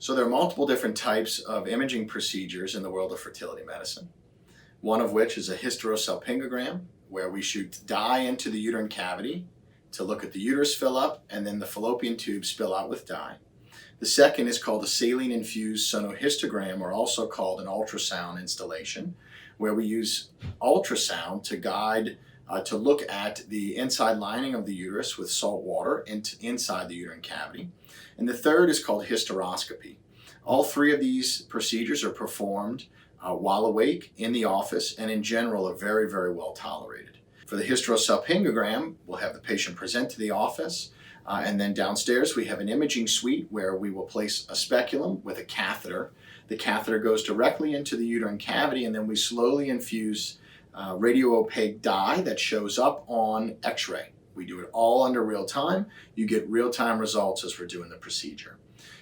So there are multiple different types of imaging procedures in the world of fertility medicine. One of which is a hysterosalpingogram, where we shoot dye into the uterine cavity to look at the uterus fill up and then the fallopian tubes spill out with dye. The second is called a saline infused sonohysterogram, or also called an ultrasound installation, where we use ultrasound to guide to look at the inside lining of the uterus with salt water inside the uterine cavity. And the third is called hysteroscopy. All three of these procedures are performed while awake in the office, and in general are very, very well tolerated. For the hysterosalpingogram, we'll have the patient present to the office, and then downstairs we have an imaging suite where we will place a speculum with a catheter. The catheter goes directly into the uterine cavity, and then we slowly infuse radio-opaque dye that shows up on x-ray. We do it all under real time. You get real-time results as we're doing the procedure.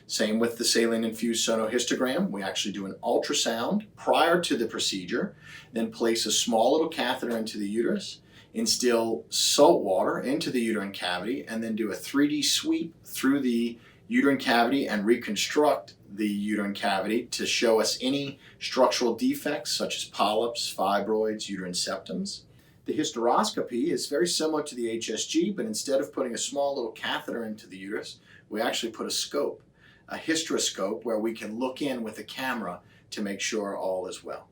Same with the saline infused sonohysterogram. We actually do an ultrasound prior to the procedure, then place a small little catheter into the uterus, instill salt water into the uterine cavity, and then do a 3D sweep through the uterine cavity and reconstruct the uterine cavity to show us any structural defects such as polyps, fibroids, uterine septums. The hysteroscopy is very similar to the HSG, but instead of putting a small little catheter into the uterus, we actually put a scope, a hysteroscope, where we can look in with a camera to make sure all is well.